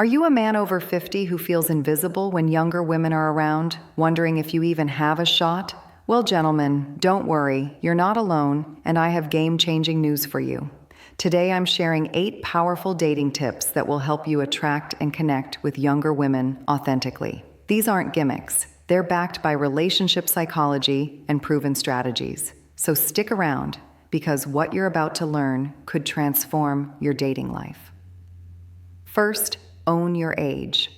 Are you a man over 50 who feels invisible when younger women are around, wondering if you even have a shot? Well, gentlemen, don't worry, you're not alone, and I have game-changing news for you. Today I'm sharing 8 powerful dating tips that will help you attract and connect with younger women authentically. These aren't gimmicks. They're backed by relationship psychology and proven strategies. So stick around, because what you're about to learn could transform your dating life. First, own your age.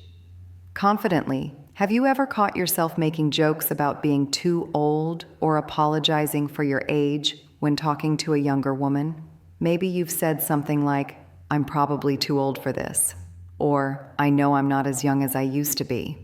Confidently, have you ever caught yourself making jokes about being too old or apologizing for your age when talking to a younger woman? Maybe you've said something like, "I'm probably too old for this," or "I know I'm not as young as I used to be."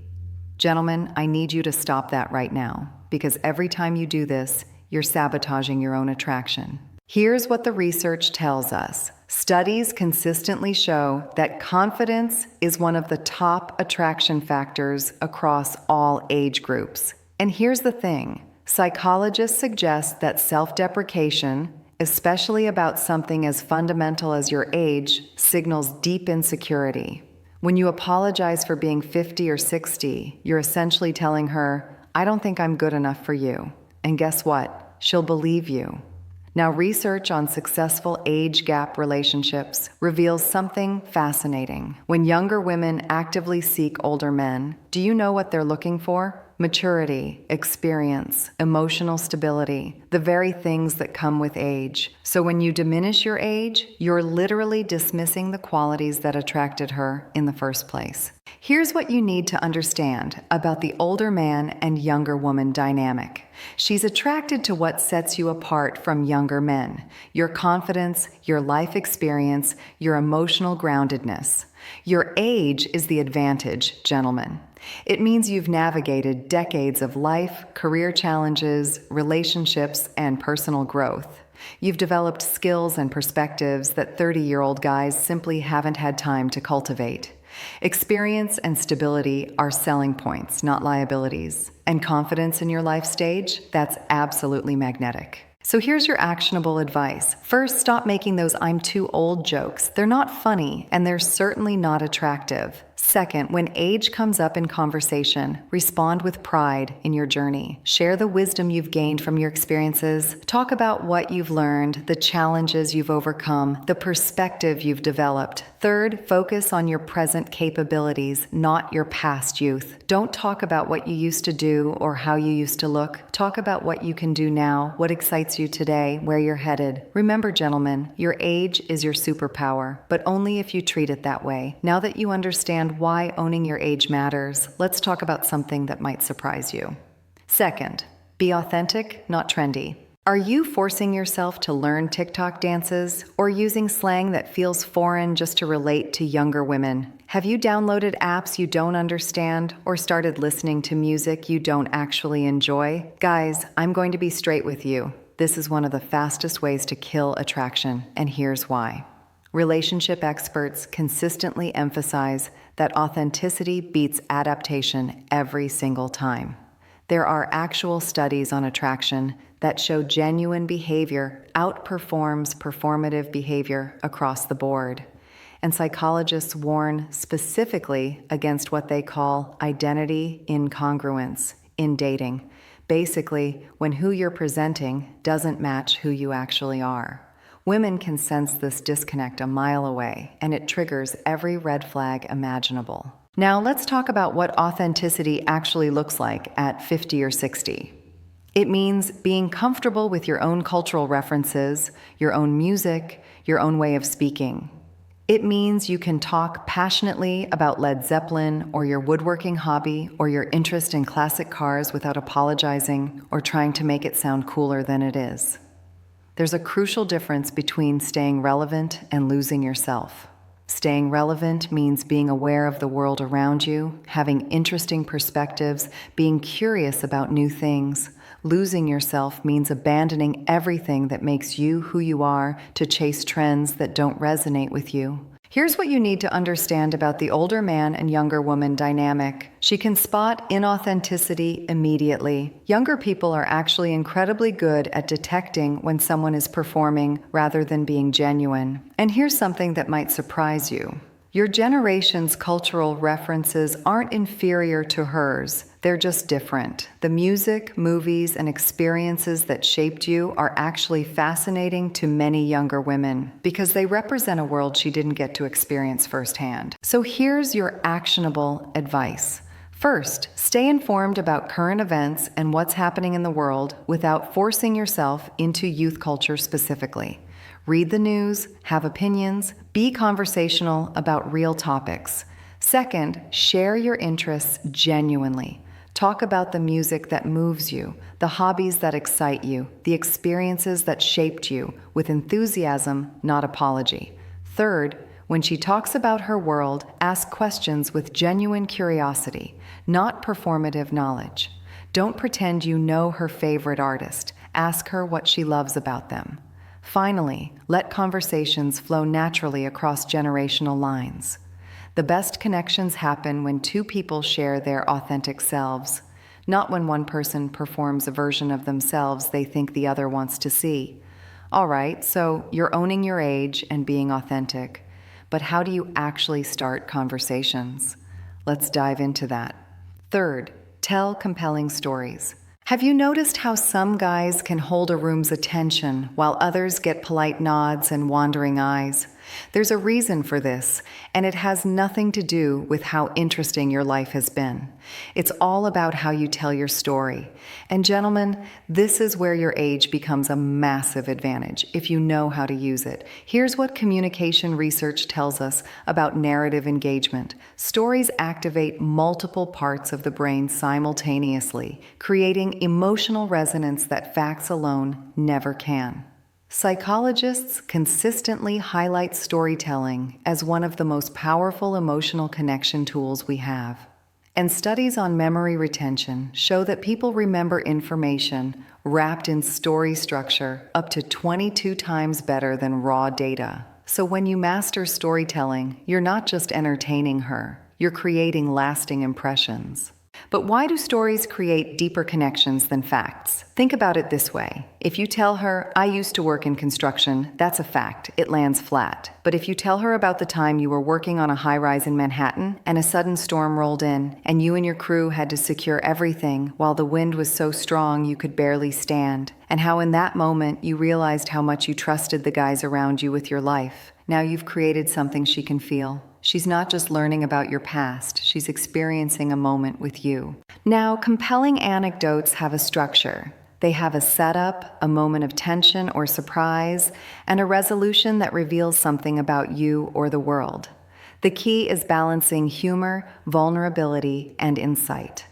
Gentlemen, I need you to stop that right now, because every time you do this, you're sabotaging your own attraction. Here's what the research tells us. Studies consistently show that confidence is one of the top attraction factors across all age groups. And here's the thing, psychologists suggest that self-deprecation, especially about something as fundamental as your age, signals deep insecurity. When you apologize for being 50 or 60, you're essentially telling her, "I don't think I'm good enough for you." And guess what? She'll believe you. Now, research on successful age gap relationships reveals something fascinating. When younger women actively seek older men, do you know what they're looking for? Maturity, experience, emotional stability, the very things that come with age. So when you diminish your age, you're literally dismissing the qualities that attracted her in the first place. Here's what you need to understand about the older man and younger woman dynamic. She's attracted to what sets you apart from younger men: your confidence, your life experience, your emotional groundedness. Your age is the advantage, gentlemen. It means you've navigated decades of life, career challenges, relationships, and personal growth. You've developed skills and perspectives that 30-year-old guys simply haven't had time to cultivate. Experience and stability are selling points, not liabilities. And confidence in your life stage, that's absolutely magnetic. So here's your actionable advice. First, stop making those "I'm too old" jokes. They're not funny, and they're certainly not attractive. Second, when age comes up in conversation, respond with pride in your journey. Share the wisdom you've gained from your experiences. Talk about what you've learned, the challenges you've overcome, the perspective you've developed. Third, focus on your present capabilities, not your past youth. Don't talk about what you used to do or how you used to look. Talk about what you can do now, what excites you today, where you're headed. Remember, gentlemen, your age is your superpower, but only if you treat it that way. Now that you understand why owning your age matters, let's talk about something that might surprise you. Second, be authentic, not trendy. Are you forcing yourself to learn TikTok dances or using slang that feels foreign just to relate to younger women? Have you downloaded apps you don't understand or started listening to music you don't actually enjoy? Guys, I'm going to be straight with you. This is one of the fastest ways to kill attraction, and here's why. Relationship experts consistently emphasize that authenticity beats adaptation every single time. There are actual studies on attraction that show genuine behavior outperforms performative behavior across the board. And psychologists warn specifically against what they call identity incongruence in dating. Basically, when who you're presenting doesn't match who you actually are. Women can sense this disconnect a mile away, and it triggers every red flag imaginable. Now let's talk about what authenticity actually looks like at 50 or 60. It means being comfortable with your own cultural references, your own music, your own way of speaking. It means you can talk passionately about Led Zeppelin or your woodworking hobby or your interest in classic cars without apologizing or trying to make it sound cooler than it is. There's a crucial difference between staying relevant and losing yourself. Staying relevant means being aware of the world around you, having interesting perspectives, being curious about new things. Losing yourself means abandoning everything that makes you who you are to chase trends that don't resonate with you. Here's what you need to understand about the older man and younger woman dynamic. She can spot inauthenticity immediately. Younger people are actually incredibly good at detecting when someone is performing rather than being genuine. And here's something that might surprise you. Your generation's cultural references aren't inferior to hers, they're just different. The music, movies, and experiences that shaped you are actually fascinating to many younger women because they represent a world she didn't get to experience firsthand. So here's your actionable advice. First, stay informed about current events and what's happening in the world without forcing yourself into youth culture specifically. Read the news, have opinions, be conversational about real topics. Second, share your interests genuinely. Talk about the music that moves you, the hobbies that excite you, the experiences that shaped you, with enthusiasm, not apology. Third, when she talks about her world, ask questions with genuine curiosity, not performative knowledge. Don't pretend you know her favorite artist. Ask her what she loves about them. Finally, let conversations flow naturally across generational lines. The best connections happen when two people share their authentic selves, not when one person performs a version of themselves they think the other wants to see. All right, so you're owning your age and being authentic, but how do you actually start conversations? Let's dive into that. Third, tell compelling stories. Have you noticed how some guys can hold a room's attention while others get polite nods and wandering eyes? There's a reason for this, and it has nothing to do with how interesting your life has been. It's all about how you tell your story. And gentlemen, this is where your age becomes a massive advantage if you know how to use it. Here's what communication research tells us about narrative engagement. Stories activate multiple parts of the brain simultaneously, creating emotional resonance that facts alone never can. Psychologists consistently highlight storytelling as one of the most powerful emotional connection tools we have. And studies on memory retention show that people remember information wrapped in story structure up to 22 times better than raw data. So when you master storytelling, you're not just entertaining her, you're creating lasting impressions. But why do stories create deeper connections than facts? Think about it this way. If you tell her, "I used to work in construction," that's a fact. It lands flat. But if you tell her about the time you were working on a high-rise in Manhattan and a sudden storm rolled in and you and your crew had to secure everything while the wind was so strong you could barely stand, and how in that moment you realized how much you trusted the guys around you with your life, now you've created something she can feel. She's not just learning about your past, she's experiencing a moment with you. Now, compelling anecdotes have a structure. They have a setup, a moment of tension or surprise, and a resolution that reveals something about you or the world. The key is balancing humor, vulnerability, and insight.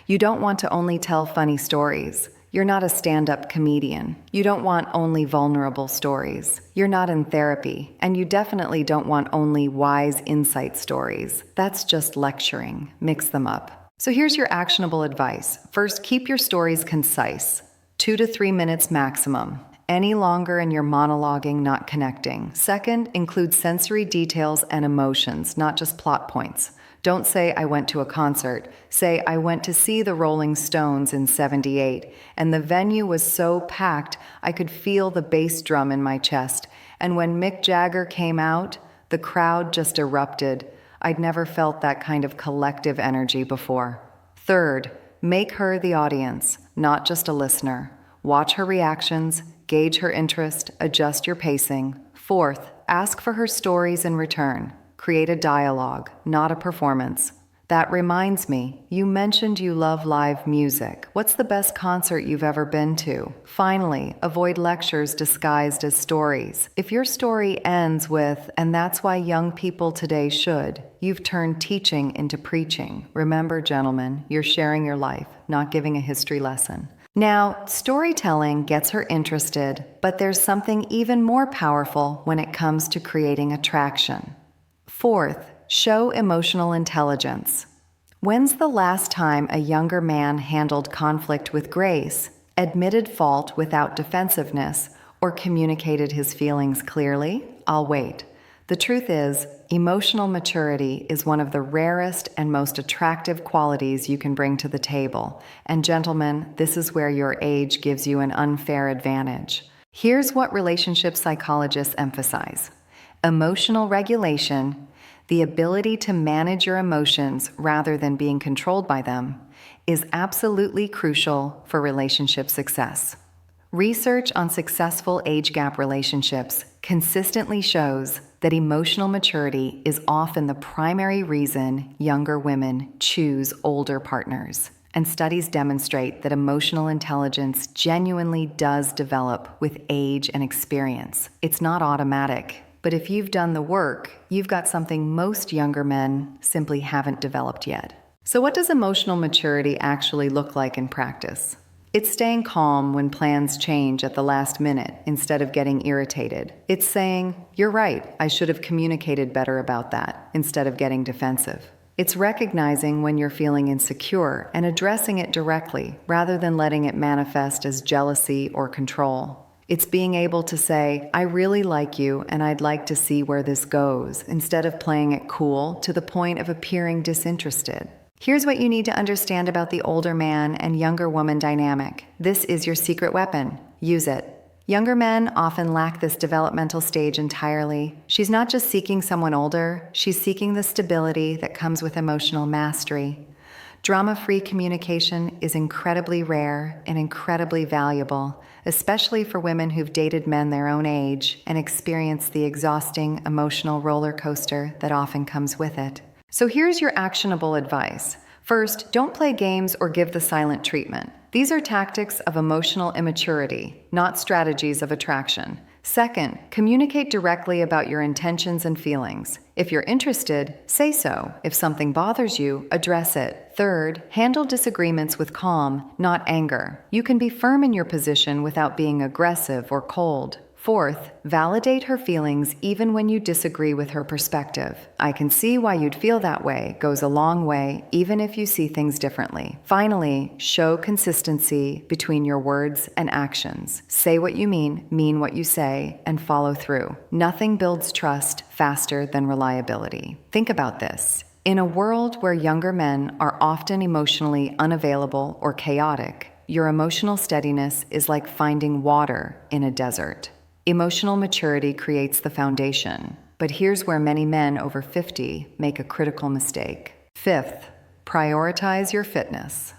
You don't want to only tell funny stories. You're not a stand-up comedian. You don't want only vulnerable stories. You're not in therapy, and you definitely don't want only wise insight stories. That's just lecturing. Mix them up. So here's your actionable advice. First, keep your stories concise. 2 to 3 minutes maximum. Any longer and you're monologuing, not connecting. Second, include sensory details and emotions, not just plot points. Don't say, "I went to a concert." Say, "I went to see the Rolling Stones in '78, and the venue was so packed I could feel the bass drum in my chest. And when Mick Jagger came out, the crowd just erupted. I'd never felt that kind of collective energy before." Third, make her the audience, not just a listener. Watch her reactions, gauge her interest, adjust your pacing. Fourth, ask for her stories in return. Create a dialogue, not a performance. That reminds me, you mentioned you love live music. What's the best concert you've ever been to? Finally, avoid lectures disguised as stories. If your story ends with, "and that's why young people today should," you've turned teaching into preaching. Remember, gentlemen, you're sharing your life, not giving a history lesson. Now, storytelling gets her interested, but there's something even more powerful when it comes to creating attraction. Fourth, show emotional intelligence. When's the last time a younger man handled conflict with grace, admitted fault without defensiveness, or communicated his feelings clearly? I'll wait. The truth is, emotional maturity is one of the rarest and most attractive qualities you can bring to the table. And gentlemen, this is where your age gives you an unfair advantage. Here's what relationship psychologists emphasize. Emotional regulation, The ability to manage your emotions rather than being controlled by them is absolutely crucial for relationship success. Research on successful age gap relationships consistently shows that emotional maturity is often the primary reason younger women choose older partners. And studies demonstrate that emotional intelligence genuinely does develop with age and experience. It's not automatic, but if you've done the work, you've got something most younger men simply haven't developed yet. So what does emotional maturity actually look like in practice? It's staying calm when plans change at the last minute instead of getting irritated. It's saying, "You're right, I should have communicated better about that," instead of getting defensive. It's recognizing when you're feeling insecure and addressing it directly rather than letting it manifest as jealousy or control. It's being able to say, "I really like you and I'd like to see where this goes," instead of playing it cool to the point of appearing disinterested. Here's what you need to understand about the older man and younger woman dynamic. This is your secret weapon. Use it. Younger men often lack this developmental stage entirely. She's not just seeking someone older, she's seeking the stability that comes with emotional mastery. Drama-free communication is incredibly rare and incredibly valuable, especially for women who've dated men their own age and experienced the exhausting emotional roller coaster that often comes with it. So here's your actionable advice. First, don't play games or give the silent treatment. These are tactics of emotional immaturity, not strategies of attraction. Second, communicate directly about your intentions and feelings. If you're interested, say so. If something bothers you, address it. Third, handle disagreements with calm, not anger. You can be firm in your position without being aggressive or cold. Fourth, validate her feelings even when you disagree with her perspective. "I can see why you'd feel that way" goes a long way, even if you see things differently. Finally, show consistency between your words and actions. Say what you mean what you say, and follow through. Nothing builds trust faster than reliability. Think about this. In a world where younger men are often emotionally unavailable or chaotic, your emotional steadiness is like finding water in a desert. Emotional maturity creates the foundation, but here's where many men over 50 make a critical mistake. Fifth, prioritize your fitness.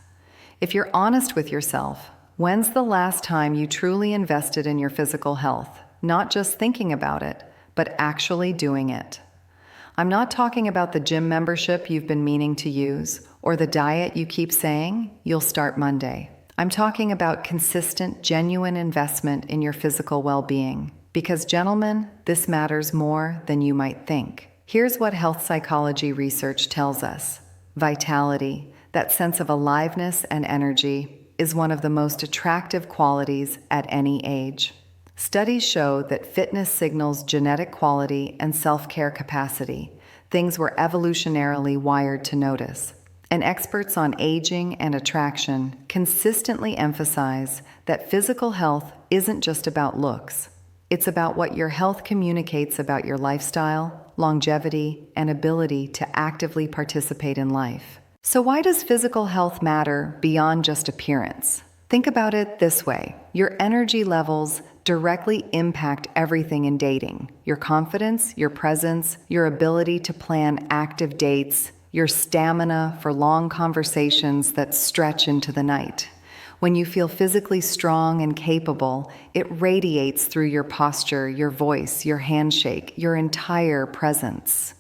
If you're honest with yourself, when's the last time you truly invested in your physical health? Not just thinking about it, but actually doing it. I'm not talking about the gym membership you've been meaning to use, or the diet you keep saying you'll start Monday. I'm talking about consistent, genuine investment in your physical well-being. Because, gentlemen, this matters more than you might think. Here's what health psychology research tells us. Vitality, that sense of aliveness and energy, is one of the most attractive qualities at any age. Studies show that fitness signals genetic quality and self-care capacity, things we're evolutionarily wired to notice. And experts on aging and attraction consistently emphasize that physical health isn't just about looks. It's about what your health communicates about your lifestyle, longevity, and ability to actively participate in life. So why does physical health matter beyond just appearance? Think about it this way. Your energy levels directly impact everything in dating. Your confidence, your presence, your ability to plan active dates, your stamina for long conversations that stretch into the night. When you feel physically strong and capable, it radiates through your posture, your voice, your handshake, your entire presence.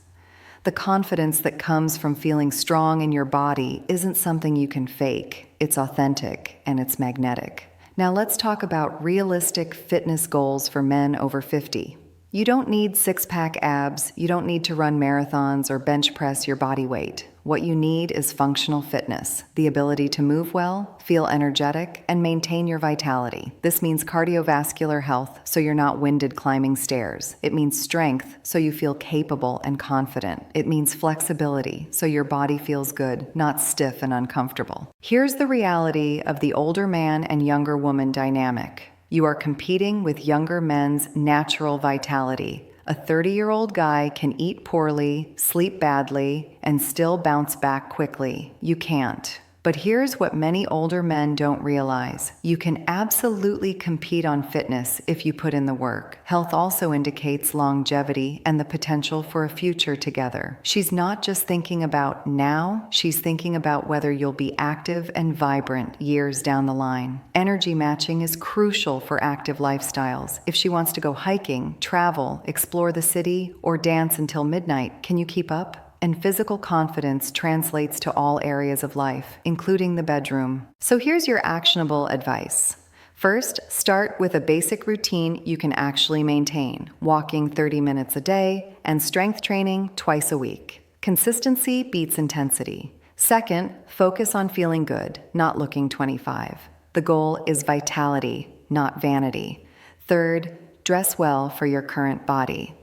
The confidence that comes from feeling strong in your body isn't something you can fake. It's authentic and it's magnetic. Now let's talk about realistic fitness goals for men over 50. You don't need six-pack abs, you don't need to run marathons or bench press your body weight. What you need is functional fitness, the ability to move well, feel energetic, and maintain your vitality. This means cardiovascular health, so you're not winded climbing stairs. It means strength, so you feel capable and confident. It means flexibility, so your body feels good, not stiff and uncomfortable. Here's the reality of the older man and younger woman dynamic. You are competing with younger men's natural vitality. A 30-year-old guy can eat poorly, sleep badly, and still bounce back quickly. You can't. But here's what many older men don't realize. You can absolutely compete on fitness if you put in the work. Health also indicates longevity and the potential for a future together. She's not just thinking about now, she's thinking about whether you'll be active and vibrant years down the line. Energy matching is crucial for active lifestyles. If she wants to go hiking, travel, explore the city, or dance until midnight, can you keep up? And physical confidence translates to all areas of life, including the bedroom. So here's your actionable advice. First, start with a basic routine you can actually maintain, walking 30 minutes a day and strength training twice a week. Consistency beats intensity. Second, focus on feeling good, not looking 25. The goal is vitality, not vanity. Third, dress well for your current body.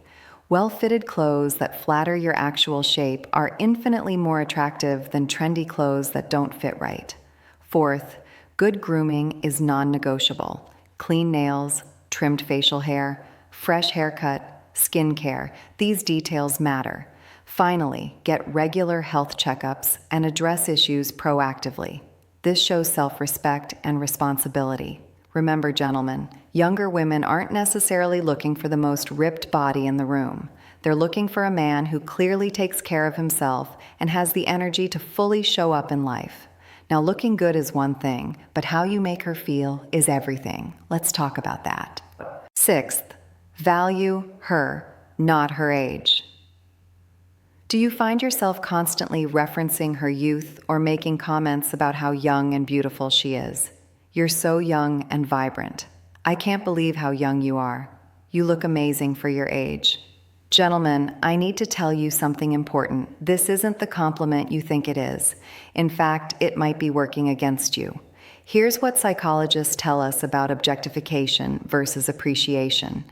Well-fitted clothes that flatter your actual shape are infinitely more attractive than trendy clothes that don't fit right. Fourth, good grooming is non-negotiable. Clean nails, trimmed facial hair, fresh haircut, skin care, these details matter. Finally, get regular health checkups and address issues proactively. This shows self-respect and responsibility. Remember, gentlemen, younger women aren't necessarily looking for the most ripped body in the room. They're looking for a man who clearly takes care of himself and has the energy to fully show up in life. Now, looking good is one thing, but how you make her feel is everything. Let's talk about that. Sixth, value her, not her age. Do you find yourself constantly referencing her youth or making comments about how young and beautiful she is? You're so young and vibrant. I can't believe how young you are. You look amazing for your age. Gentlemen, I need to tell you something important. This isn't the compliment you think it is. In fact, it might be working against you. Here's what psychologists tell us about objectification versus appreciation.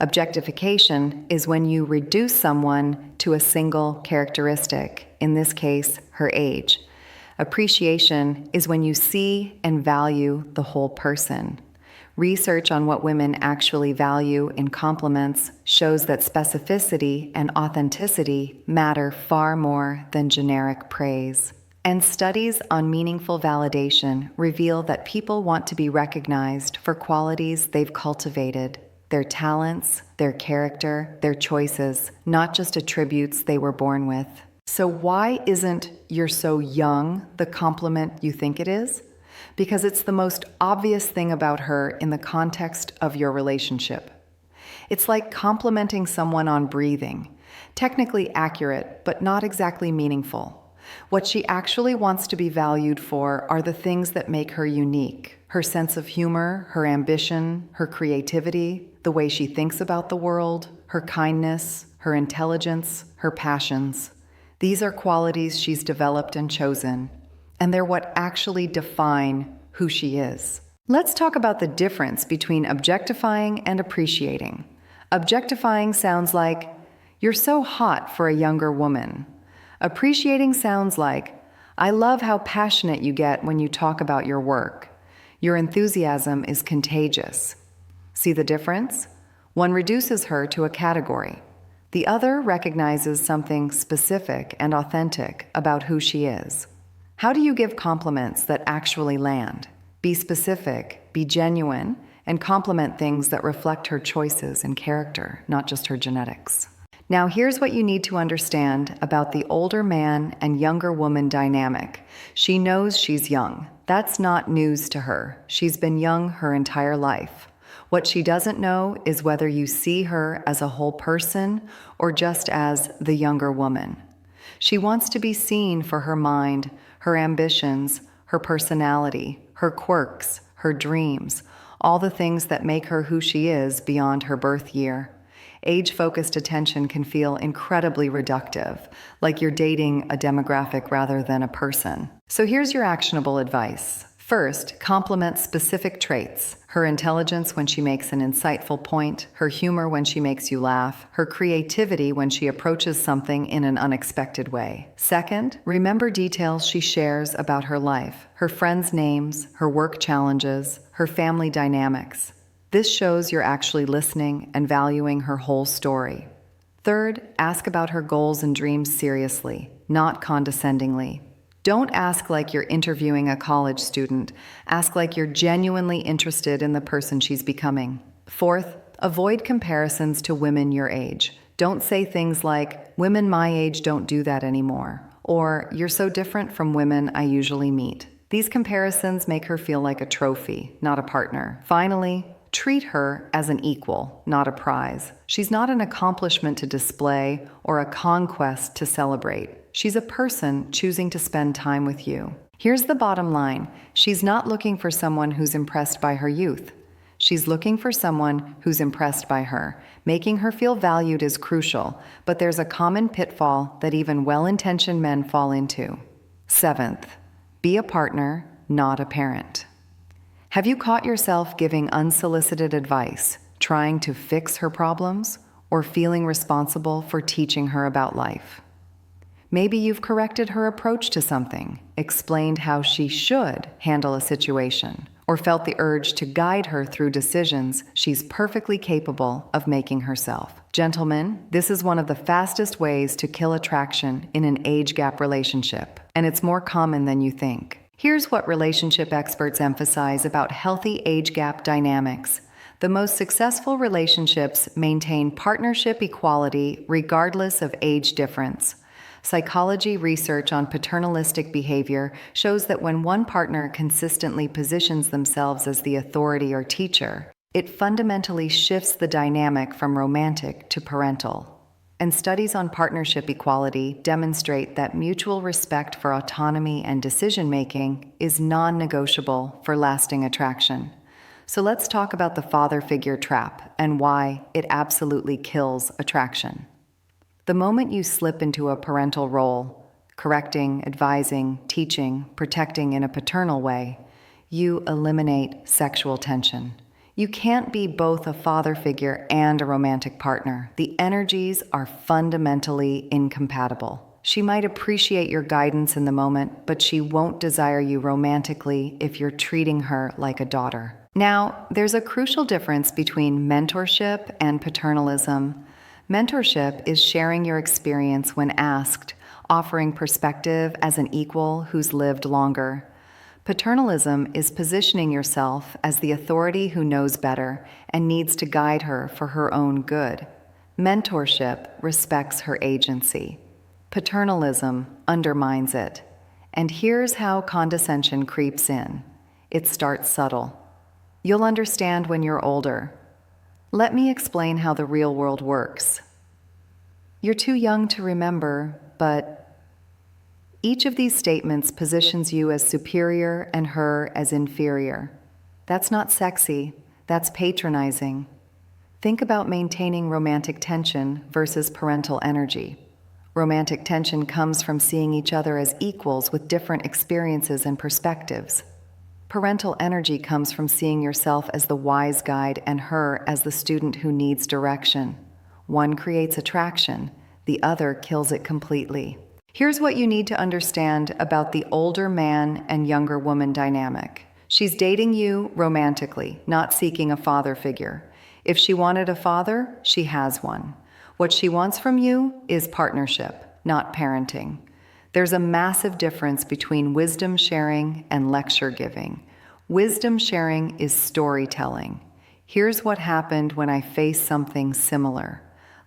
Objectification is when you reduce someone to a single characteristic, in this case, her age. Appreciation is when you see and value the whole person. Research on what women actually value in compliments shows that specificity and authenticity matter far more than generic praise. And studies on meaningful validation reveal that people want to be recognized for qualities they've cultivated, their talents, their character, their choices, not just attributes they were born with. So why isn't "you're so young" the compliment you think it is? Because it's the most obvious thing about her in the context of your relationship. It's like complimenting someone on breathing. Technically accurate, but not exactly meaningful. What she actually wants to be valued for are the things that make her unique. Her sense of humor, her ambition, her creativity, the way she thinks about the world, her kindness, her intelligence, her passions. These are qualities she's developed and chosen, and they're what actually define who she is. Let's talk about the difference between objectifying and appreciating. Objectifying sounds like, "You're so hot for a younger woman." Appreciating sounds like, "I love how passionate you get when you talk about your work. Your enthusiasm is contagious." See the difference? One reduces her to a category. The other recognizes something specific and authentic about who she is. How do you give compliments that actually land? Be specific, be genuine, and compliment things that reflect her choices and character, not just her genetics. Now, here's what you need to understand about the older man and younger woman dynamic. She knows she's young. That's not news to her. She's been young her entire life. What she doesn't know is whether you see her as a whole person or just as the younger woman. She wants to be seen for her mind, her ambitions, her personality, her quirks, her dreams, all the things that make her who she is beyond her birth year. Age-focused attention can feel incredibly reductive, like you're dating a demographic rather than a person. So here's your actionable advice. First, compliment specific traits: her intelligence when she makes an insightful point, her humor when she makes you laugh, her creativity when she approaches something in an unexpected way. Second, remember details she shares about her life: her friends' names, her work challenges, her family dynamics. This shows you're actually listening and valuing her whole story. Third, ask about her goals and dreams seriously, not condescendingly. Don't ask like you're interviewing a college student. Ask like you're genuinely interested in the person she's becoming. Fourth, avoid comparisons to women your age. Don't say things like, women my age don't do that anymore, or you're so different from women I usually meet. These comparisons make her feel like a trophy, not a partner. Finally, treat her as an equal, not a prize. She's not an accomplishment to display or a conquest to celebrate. She's a person choosing to spend time with you. Here's the bottom line. She's not looking for someone who's impressed by her youth. She's looking for someone who's impressed by her. Making her feel valued is crucial, but there's a common pitfall that even well-intentioned men fall into. Seventh, be a partner, not a parent. Have you caught yourself giving unsolicited advice, trying to fix her problems, or feeling responsible for teaching her about life? Maybe you've corrected her approach to something, explained how she should handle a situation, or felt the urge to guide her through decisions she's perfectly capable of making herself. Gentlemen, this is one of the fastest ways to kill attraction in an age gap relationship, and it's more common than you think. Here's what relationship experts emphasize about healthy age gap dynamics. The most successful relationships maintain partnership equality regardless of age difference. Psychology research on paternalistic behavior shows that when one partner consistently positions themselves as the authority or teacher, it fundamentally shifts the dynamic from romantic to parental. And studies on partnership equality demonstrate that mutual respect for autonomy and decision-making is non-negotiable for lasting attraction. So let's talk about the father figure trap and why it absolutely kills attraction. The moment you slip into a parental role, correcting, advising, teaching, protecting in a paternal way, you eliminate sexual tension. You can't be both a father figure and a romantic partner. The energies are fundamentally incompatible. She might appreciate your guidance in the moment, but she won't desire you romantically if you're treating her like a daughter. Now, there's a crucial difference between mentorship and paternalism. Mentorship is sharing your experience when asked, offering perspective as an equal who's lived longer. Paternalism is positioning yourself as the authority who knows better and needs to guide her for her own good. Mentorship respects her agency. Paternalism undermines it. And here's how condescension creeps in. It starts subtle. You'll understand when you're older. Let me explain how the real world works. You're too young to remember, but each of these statements positions you as superior and her as inferior. That's not sexy, that's patronizing. Think about maintaining romantic tension versus parental energy. Romantic tension comes from seeing each other as equals with different experiences and perspectives. Parental energy comes from seeing yourself as the wise guide and her as the student who needs direction. One creates attraction, the other kills it completely. Here's what you need to understand about the older man and younger woman dynamic. She's dating you romantically, not seeking a father figure. If she wanted a father, she has one. What she wants from you is partnership, not parenting. There's a massive difference between wisdom sharing and lecture giving. Wisdom sharing is storytelling. Here's what happened when I faced something similar.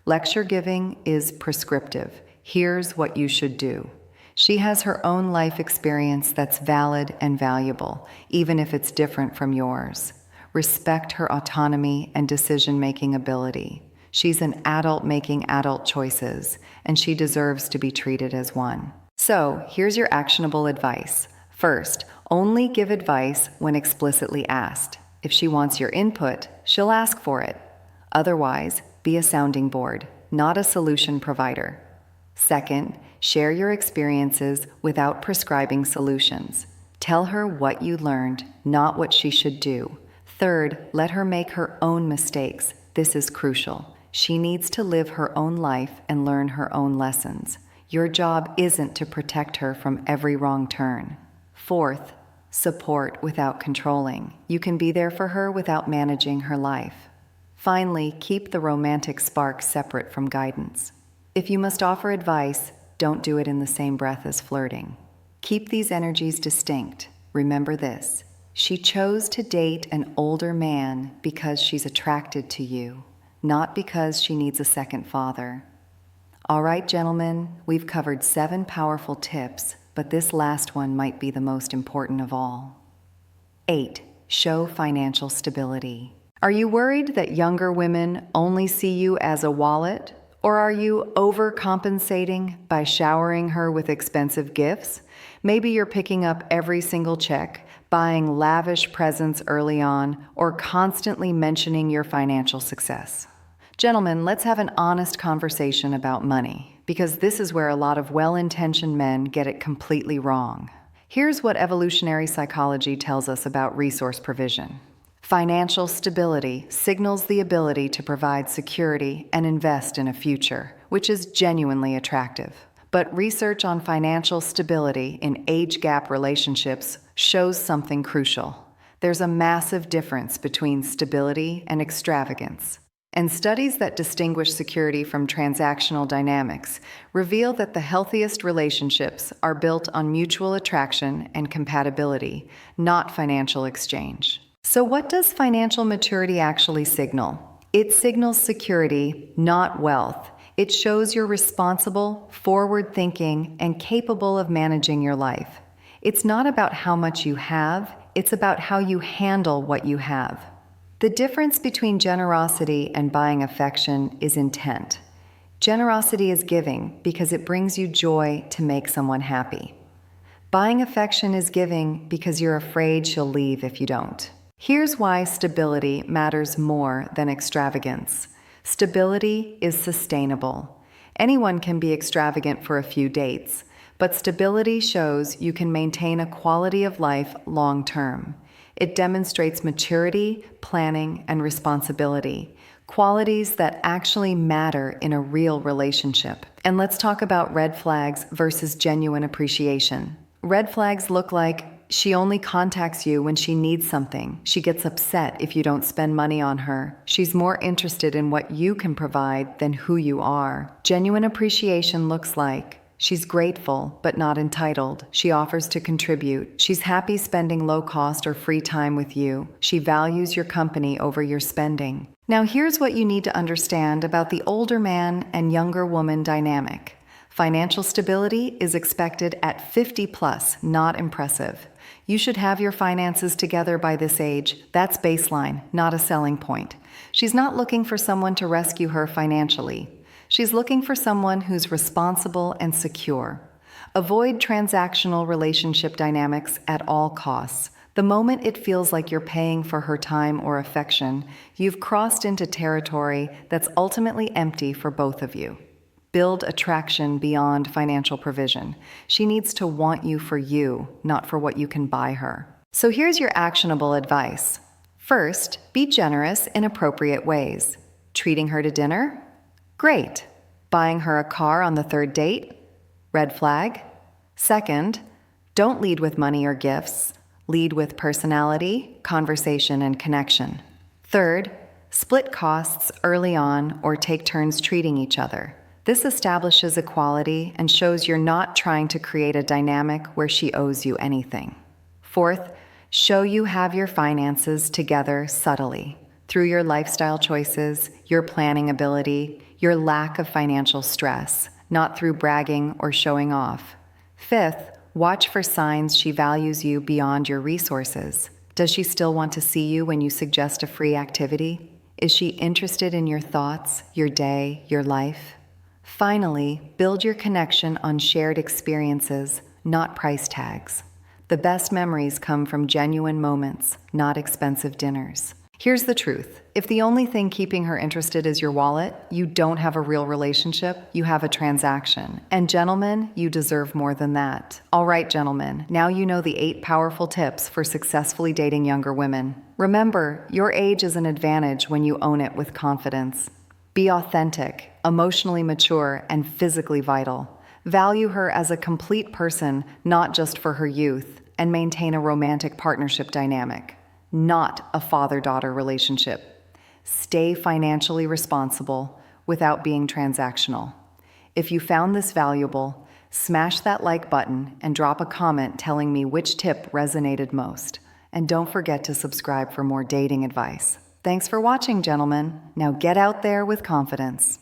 Lecture giving is prescriptive. Here's what you should do. She has her own life experience that's valid and valuable, even if it's different from yours. Respect her autonomy and decision-making ability. She's an adult making adult choices, and she deserves to be treated as one. So, here's your actionable advice. First, only give advice when explicitly asked. If she wants your input, she'll ask for it. Otherwise, be a sounding board, not a solution provider. Second, share your experiences without prescribing solutions. Tell her what you learned, not what she should do. Third, let her make her own mistakes. This is crucial. She needs to live her own life and learn her own lessons. Your job isn't to protect her from every wrong turn. Fourth, support without controlling. You can be there for her without managing her life. Finally, keep the romantic spark separate from guidance. If you must offer advice, don't do it in the same breath as flirting. Keep these energies distinct. Remember this. She chose to date an older man because she's attracted to you, not because she needs a second father. All right, gentlemen, we've covered 7 powerful tips, but this last one might be the most important of all. 8. Show financial stability. Are you worried that younger women only see you as a wallet? Or are you overcompensating by showering her with expensive gifts? Maybe you're picking up every single check, buying lavish presents early on, or constantly mentioning your financial success. Gentlemen, let's have an honest conversation about money, because this is where a lot of well-intentioned men get it completely wrong. Here's what evolutionary psychology tells us about resource provision. Financial stability signals the ability to provide security and invest in a future, which is genuinely attractive. But research on financial stability in age gap relationships shows something crucial. There's a massive difference between stability and extravagance. And studies that distinguish security from transactional dynamics reveal that the healthiest relationships are built on mutual attraction and compatibility, not financial exchange. So what does financial maturity actually signal? It signals security, not wealth. It shows you're responsible, forward-thinking, and capable of managing your life. It's not about how much you have, it's about how you handle what you have. The difference between generosity and buying affection is intent. Generosity is giving because it brings you joy to make someone happy. Buying affection is giving because you're afraid she'll leave if you don't. Here's why stability matters more than extravagance. Stability is sustainable. Anyone can be extravagant for a few dates, but stability shows you can maintain a quality of life long term. It demonstrates maturity, planning, and responsibility, qualities that actually matter in a real relationship. And let's talk about red flags versus genuine appreciation. Red flags look like she only contacts you when she needs something. She gets upset if you don't spend money on her. She's more interested in what you can provide than who you are. Genuine appreciation looks like she's grateful but not entitled. She offers to contribute. She's happy spending low cost or free time with you. She values your company over your spending. Now here's what you need to understand about the older man and younger woman dynamic. Financial stability is expected at 50 plus, not impressive. You should have your finances together by this age. That's baseline, not a selling point. She's not looking for someone to rescue her financially. She's looking for someone who's responsible and secure. Avoid transactional relationship dynamics at all costs. The moment it feels like you're paying for her time or affection, you've crossed into territory that's ultimately empty for both of you. Build attraction beyond financial provision. She needs to want you for you, not for what you can buy her. So here's your actionable advice. First, be generous in appropriate ways. Treating her to dinner? Great. Buying her a car on the 3rd date? Red flag. Second, don't lead with money or gifts. Lead with personality, conversation, and connection. Third, split costs early on or take turns treating each other. This establishes equality and shows you're not trying to create a dynamic where she owes you anything. Fourth, show you have your finances together subtly, through your lifestyle choices, your planning ability, your lack of financial stress, not through bragging or showing off. Fifth, watch for signs she values you beyond your resources. Does she still want to see you when you suggest a free activity? Is she interested in your thoughts, your day, your life? Finally, build your connection on shared experiences, not price tags. The best memories come from genuine moments, not expensive dinners. Here's the truth. If the only thing keeping her interested is your wallet, you don't have a real relationship, you have a transaction. And gentlemen, you deserve more than that. All right, gentlemen, now you know the 8 powerful tips for successfully dating younger women. Remember, your age is an advantage when you own it with confidence. Be authentic, emotionally mature, and physically vital. Value her as a complete person, not just for her youth, and maintain a romantic partnership dynamic, not a father-daughter relationship. Stay financially responsible without being transactional. If you found this valuable, Smash that like button and drop a comment telling me which tip resonated most. And don't forget to subscribe for more dating advice. Thanks for watching, gentlemen. Now get out there with confidence.